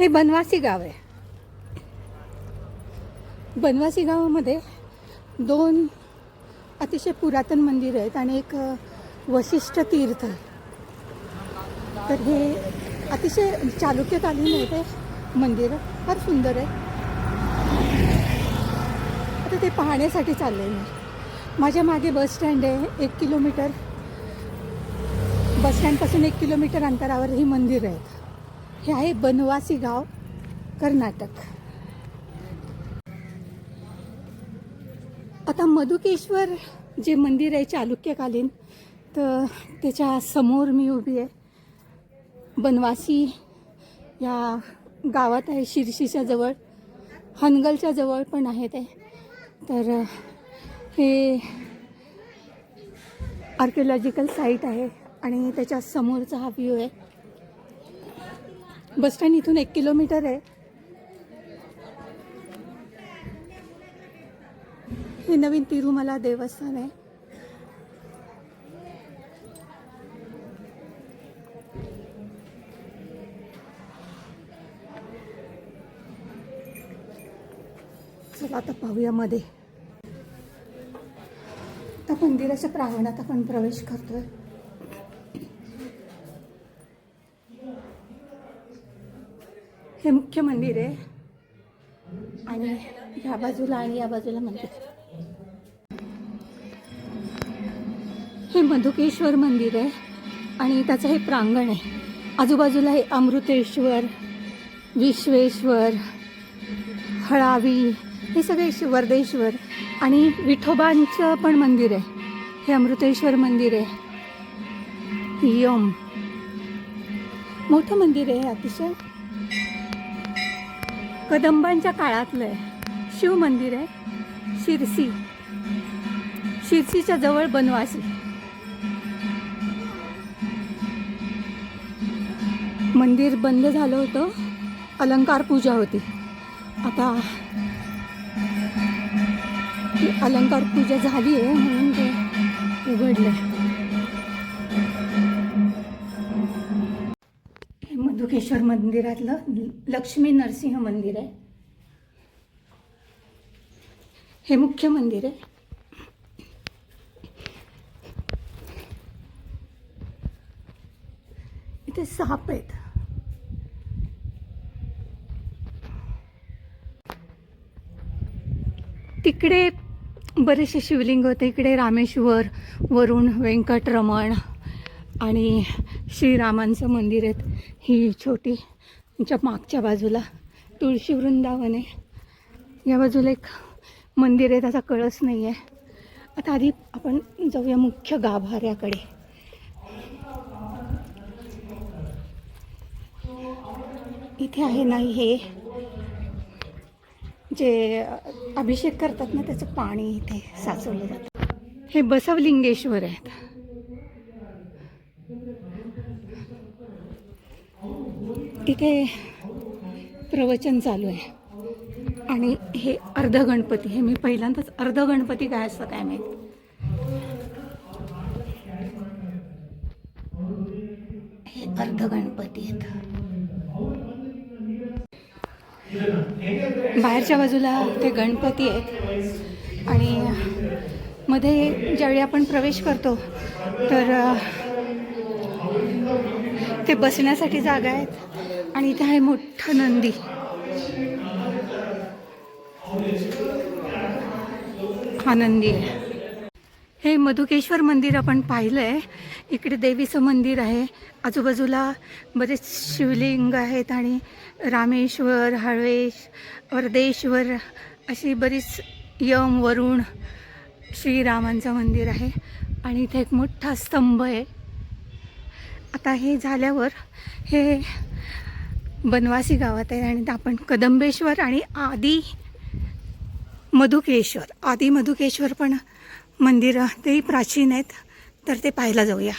हे बनवासी गाव आहे. बनवासी गावामध्ये 2 अतिशय पुरातन मंदिर आहेत आणि एक वशिष्ठ तीर्थ. तर हे अतिशय चालुक्यकालीन आहे ते मंदिर, फार सुंदर आहे. आता ते पाहण्यासाठी चालले मी. माझ्या मागे बस स्टँड आहे. 1 किलोमीटर बस स्टँडपासून 1 किलोमीटर अंतरावर ही मंदिर आहेत. हे आहे बनवासी गाव, कर्नाटक. आता मधुकेश्वर जे मंदिर आहे चालुक्यकालीन, तर त्याच्या समोर मी उभी आहे. बनवासी या गावात आहे, शिर्शीच्या जवळ, हनगलच्या जवळ पण आहे ते. तर हे आर्किओलॉजिकल साईट आहे आणि त्याच्या समोरचा हा व्ह्यू आहे. बस स्टँड इथून 1 किलोमीटर आहे. हे नवीन तिरुमला देवस्थान आहे. चला आता पाहूया मध्ये. आता मंदिराच्या प्रांगणात आपण प्रवेश करतोय. हे मुख्य मंदिर आहे आणि ह्या बाजूला आणि या बाजूला मंदिर. हे मधुकेश्वर मंदिर आहे आणि त्याचं हे प्रांगण आहे. आजूबाजूला हे अमृतेश्वर, विश्वेश्वर, हळावी, हे सगळे वर्देश्वर आणि विठोबांचं पण मंदिर आहे. हे अमृतेश्वर मंदिर आहे. यम मोठं मंदिर आहे अतिशय. कदंबांच्या काळातलं आहे. शिव मंदिर आहे. शिर्सीच्या जवळ बनवासी. मंदिर बंद झालं होतं, अलंकार पूजा होती. आता अलंकार पूजा झाली आहे म्हणून ते उघडलं. हे मधुकेश्वर मंदिरातलं लक्ष्मी नरसिंह मंदिर आहे. हे मुख्य मंदिर आहे. इथे साप आहेत. तिकडे बरेचसे शिवलिंग होते. इकडे रामेश्वर, वरुण, व्यंकटरमण आणि श्रीरामांचं मंदिर आहेत. ही छोटी तुमच्या मागच्या बाजूला तुळशी वृंदावन आहे. या बाजूला एक मंदिर आहे, त्याचा कळस नाही आहे. आता आधी आपण जाऊया मुख्य गाभाऱ्याकडे. इथे आहे ना, हे जे अभिषेक करतात ना, त्याचं पाणी इथे साचवलं जातं. हे बसवलिंगेश्वर आहेत. इथे प्रवचन चालू आहे. आणि हे अर्धगणपती. हे मी पहिल्यांदाच अर्धगणपती काय असतं काय माहिती. हे अर्धगणपती आहेत. बाहेरच्या बाजूला ते गणपती आहेत आणि मध्ये ज्यावेळी आपण प्रवेश करतो तर ते बसण्यासाठी जागा आहेत. आणि इथे आहे मोठा नंदी. हा नंदी आहे. हे मधुकेश्वर मंदिर आपण पाहिलं आहे. इकडे देवीचं मंदिर आहे. आजूबाजूला बरेच शिवलिंग आहेत आणि रामेश्वर, वर्देश्वर अशी बरीच यम, वरुण, श्रीरामांचं मंदिर आहे. आणि इथे एक मोठा स्तंभ आहे. आता हे झाल्यावर हे बनवासी गावात आहे आणि आपण कदंबेश्वर आणि आदी मधुकेश्वर पण मंदिरं तेही प्राचीन आहेत, तर ते पाहायला जाऊया.